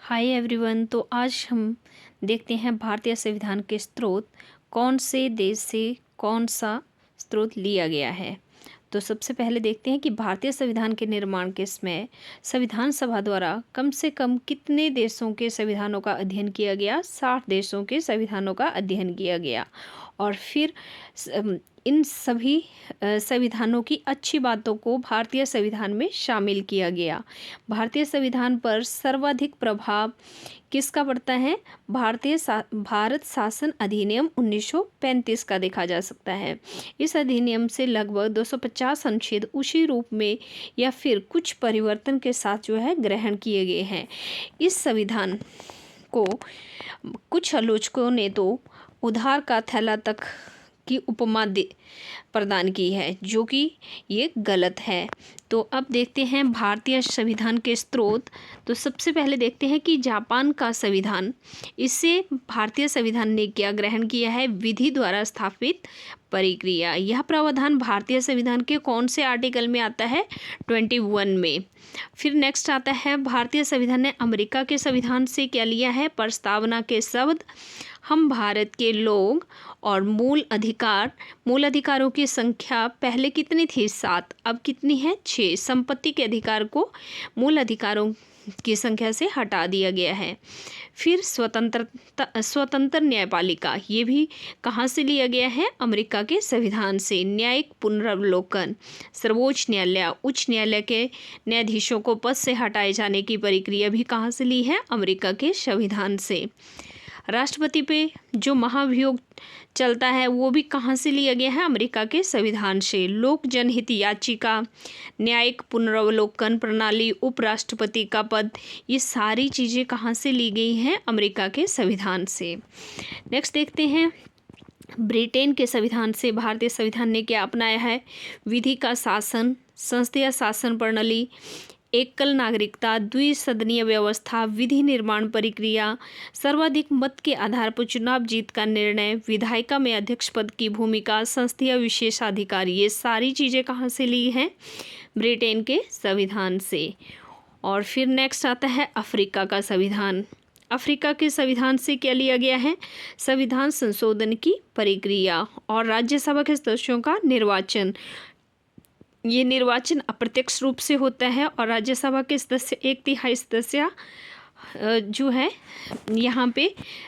Hi everyone. तो आज हम देखते हैं भारतीय संविधान के स्रोत कौन से देश से कौन सा स्रोत लिया गया है। तो सबसे पहले देखते हैं कि भारतीय संविधान के निर्माण के समय संविधान सभा द्वारा कम से कम कितने देशों के संविधानों का अध्ययन किया गया। 60 देशों के संविधानों का अध्ययन किया गया और फिर इन सभी संविधानों की अच्छी बातों को भारतीय संविधान में शामिल किया गया। भारतीय संविधान पर सर्वाधिक प्रभाव किसका पड़ता है? भारत शासन अधिनियम 1935 का देखा जा सकता है। इस अधिनियम से लगभग 250 अनुच्छेद उसी रूप में या फिर कुछ परिवर्तन के साथ जो है ग्रहण किए गए हैं। इस संविधान को कुछ आलोचकों ने तो उधार का थैला तक की उपमा प्रदान की है, जो कि ये गलत है। तो अब देखते हैं भारतीय संविधान के स्रोत। तो सबसे पहले देखते हैं कि जापान का संविधान, इससे भारतीय संविधान ने क्या ग्रहण किया है? विधि द्वारा स्थापित प्रक्रिया। यह प्रावधान भारतीय संविधान के कौन से आर्टिकल में आता है? 21 में। फिर नेक्स्ट आता है भारतीय संविधान ने अमेरिका के संविधान से क्या लिया है? प्रस्तावना के शब्द हम भारत के लोग और मूल अधिकारों की संख्या पहले कितनी थी? 7, अब कितनी है? 6। संपत्ति के अधिकार को मूल अधिकारों की संख्या से हटा दिया गया है। फिर स्वतंत्र न्यायपालिका, ये भी कहाँ से लिया गया है? अमेरिका के संविधान से। न्यायिक पुनरावलोकन, सर्वोच्च न्यायालय उच्च न्यायालय के न्यायाधीशों को पद से हटाए जाने की प्रक्रिया भी कहाँ से ली है? अमेरिका के संविधान से। राष्ट्रपति पे जो महाभियोग चलता है वो भी कहाँ से लिया गया है? अमेरिका के संविधान से। लोक जनहित याचिका, न्यायिक पुनरावलोकन प्रणाली, उपराष्ट्रपति का पद, ये सारी चीज़ें कहाँ से ली गई हैं? अमेरिका के संविधान से। नेक्स्ट देखते हैं ब्रिटेन के संविधान से भारतीय संविधान ने क्या अपनाया है? विधि का शासन, संसदीय शासन प्रणाली, एकल नागरिकता, द्विसदनीय व्यवस्था, विधि निर्माण प्रक्रिया, सर्वाधिक मत के आधार पर चुनाव जीत का निर्णय, विधायिका में अध्यक्ष पद की भूमिका, संसदीय विशेषाधिकार, ये सारी चीज़ें कहाँ से ली हैं? ब्रिटेन के संविधान से। और फिर नेक्स्ट आता है अफ्रीका का संविधान। अफ्रीका के संविधान से क्या लिया गया है? संविधान संशोधन की प्रक्रिया और राज्यसभा के सदस्यों का निर्वाचन। ये निर्वाचन अप्रत्यक्ष रूप से होता है और राज्यसभा के सदस्य 1/3 सदस्य जो है यहाँ पे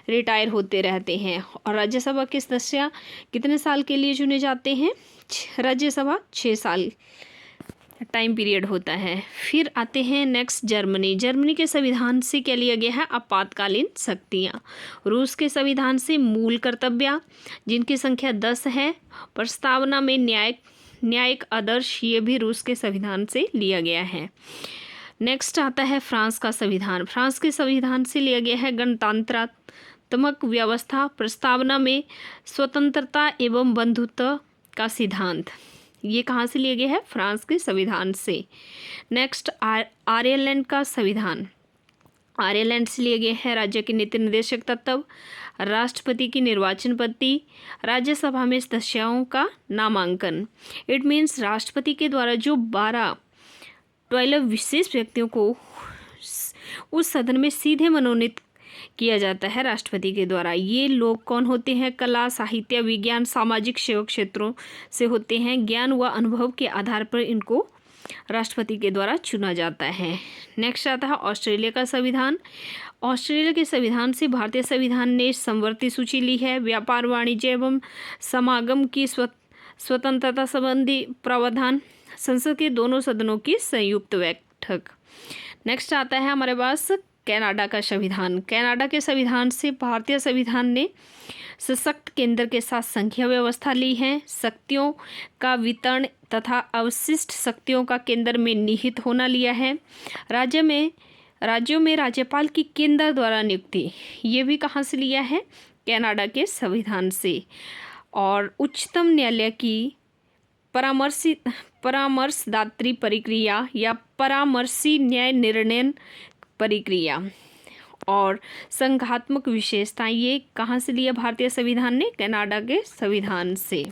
रिटायर होते रहते हैं। और राज्यसभा के सदस्य कितने साल के लिए चुने जाते हैं? राज्यसभा 6 साल टाइम पीरियड होता है। फिर आते हैं नेक्स्ट जर्मनी के संविधान से क्या लिया गया है? आपातकालीन शक्तियाँ। रूस के संविधान से मूल कर्तव्य, जिनकी संख्या 10 है। प्रस्तावना में न्यायिक आदर्श, ये भी रूस के संविधान से लिया गया है। नेक्स्ट आता है फ्रांस का संविधान। फ्रांस के संविधान से लिया गया है गणतंत्रात्मक व्यवस्था, प्रस्तावना में स्वतंत्रता एवं बंधुत्व का सिद्धांत। ये कहाँ से लिया गया है? फ्रांस के संविधान से। नेक्स्ट आयरलैंड का संविधान। आयरलैंड से लिए गए हैं राज्य के नीति निर्देशक तत्व, राष्ट्रपति की निर्वाचन पद्धति, राज्यसभा में सदस्यों का नामांकन। इट मीन्स राष्ट्रपति के द्वारा जो 12 विशेष व्यक्तियों को उस सदन में सीधे मनोनीत किया जाता है राष्ट्रपति के द्वारा। ये लोग कौन होते हैं? कला, साहित्य, विज्ञान, सामाजिक सेवा क्षेत्रों से होते हैं। ज्ञान व अनुभव के आधार पर इनको राष्ट्रपति के द्वारा चुना जाता है। नेक्स्ट आता है ऑस्ट्रेलिया का संविधान। ऑस्ट्रेलिया के संविधान से भारतीय संविधान ने समवर्ती सूची ली है। व्यापार, वाणिज्य एवं समागम की स्वतंत्रता संबंधी प्रावधान, संसद के दोनों सदनों की संयुक्त बैठक। नेक्स्ट आता है हमारे पास कनाडा का संविधान। कनाडा के संविधान से भारतीय संविधान ने सशक्त केंद्र के साथ संघीय व्यवस्था ली है। शक्तियों का वितरण तथा अवशिष्ट शक्तियों का केंद्र में निहित होना लिया है। राज्यों में राज्यपाल की केंद्र द्वारा नियुक्ति, ये भी कहाँ से लिया है? कनाडा के संविधान से। और उच्चतम न्यायालय की परामर्शदात्री प्रक्रिया या परामर्शी न्याय निर्णय प्रक्रिया और संघात्मक विशेषता, ये कहाँ से लिया भारतीय संविधान ने? कनाडा के संविधान से।